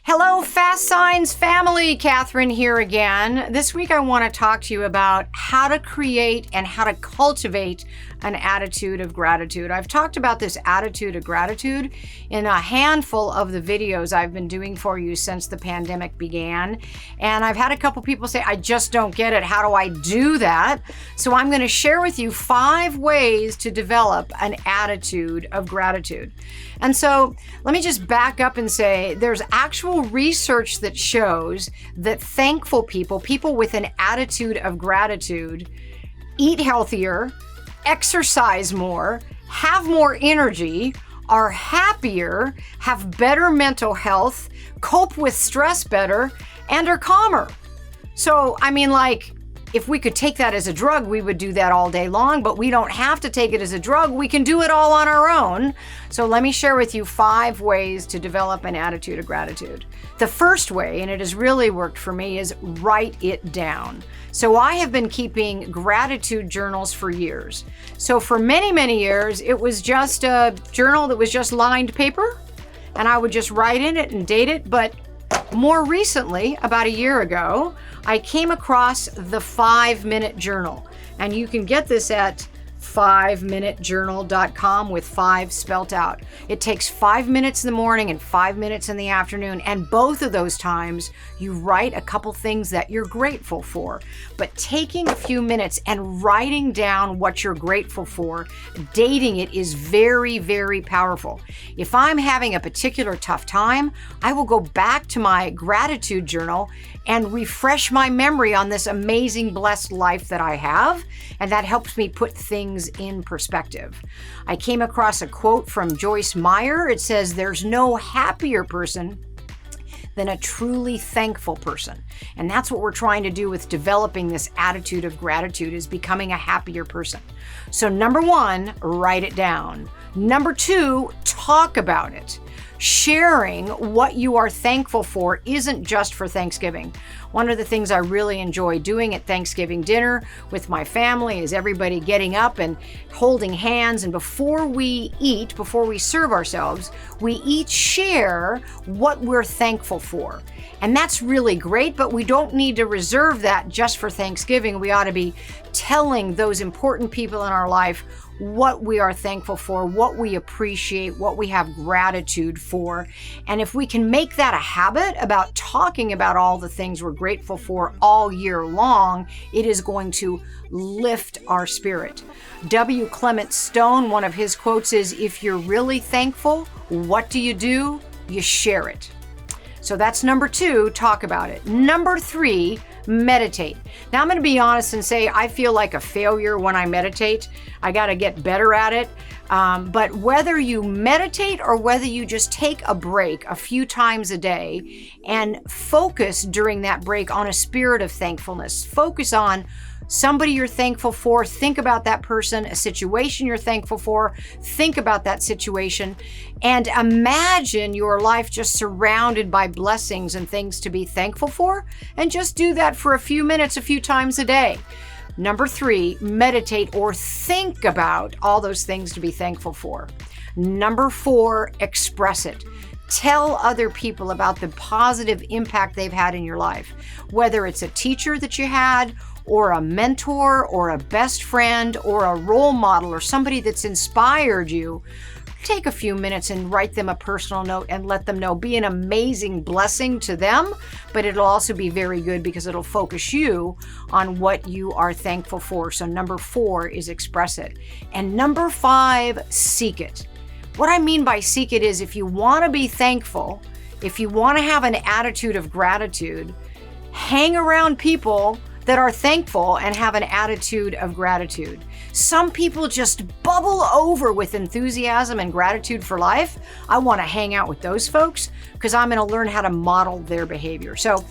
Hello, Fast Signs family. Catherine here again. This week I want to talk to you about how to create and how to cultivate an attitude of gratitude. I've talked about this attitude of gratitude in a handful of the videos I've been doing for you since the pandemic began. And I've had a couple people say, I just don't get it. How do I do that? So I'm going to share with you 5 ways to develop an attitude of gratitude. And so let me just back up and say there's actual research that shows that thankful people, people with an attitude of gratitude, eat healthier, exercise more, have more energy, are happier, have better mental health, cope with stress better, and are calmer. So, I mean, like, if we could take that as a drug, we would do that all day long, but we don't have to take it as a drug. We can do it all on our own. So let me share with you 5 ways to develop an attitude of gratitude. The first way, and it has really worked for me, is write it down. So I have been keeping gratitude journals for years. So for many, many years, it was just a journal that was just lined paper, and I would just write in it and date it. But more recently, about a year ago, I came across the 5-minute journal, and you can get this at 5minutejournal.com with 5 spelt out. It takes 5 minutes in the morning and 5 minutes in the afternoon, and both of those times you write a couple things that you're grateful for. But taking a few minutes and writing down what you're grateful for, dating it, is very, very powerful. If I'm having a particular tough time, I will go back to my gratitude journal and refresh my memory on this amazing, blessed life that I have, and that helps me put things in perspective. I came across a quote from Joyce Meyer. It says, "There's no happier person than a truly thankful person." And that's what we're trying to do with developing this attitude of gratitude, is becoming a happier person. So number 1, write it down. Number 2, talk about it. Sharing what you are thankful for isn't just for Thanksgiving. One of the things I really enjoy doing at Thanksgiving dinner with my family is everybody getting up and holding hands, and before we eat, before we serve ourselves, we each share what we're thankful for. And that's really great, but we don't need to reserve that just for Thanksgiving. We ought to be telling those important people in our life what we are thankful for, what we appreciate, what we have gratitude for. And if we can make that a habit about talking about all the things we're grateful for all year long, it is going to lift our spirit. W. Clement Stone, one of his quotes is, "If you're really thankful, what do? You share it." So that's number 2, talk about it. Number 3, meditate. Now I'm going to be honest and say I feel like a failure when I meditate. I got to get better at it. But whether you meditate or whether you just take a break a few times a day and focus during that break on a spirit of thankfulness, focus on somebody you're thankful for, think about that person, a situation you're thankful for, think about that situation, and imagine your life just surrounded by blessings and things to be thankful for, and just do that for a few minutes, a few times a day. Number 3, meditate or think about all those things to be thankful for. Number 4, express it. Tell other people about the positive impact they've had in your life, whether it's a teacher that you had, or a mentor, or a best friend, or a role model, or somebody that's inspired you. Take a few minutes and write them a personal note and let them know. Be an amazing blessing to them, but it'll also be very good because it'll focus you on what you are thankful for. So number 4 is express it. And number 5, seek it. What I mean by seek it is, if you want to be thankful, if you want to have an attitude of gratitude, hang around people that are thankful and have an attitude of gratitude. Some people just bubble over with enthusiasm and gratitude for life. I want to hang out with those folks because I'm going to learn how to model their behavior. So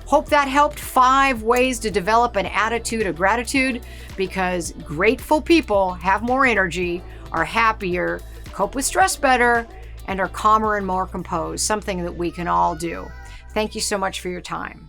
hope that helped. 5 ways to develop an attitude of gratitude, because grateful people have more energy, are happier, cope with stress better, and are calmer and more composed, something that we can all do. Thank you so much for your time.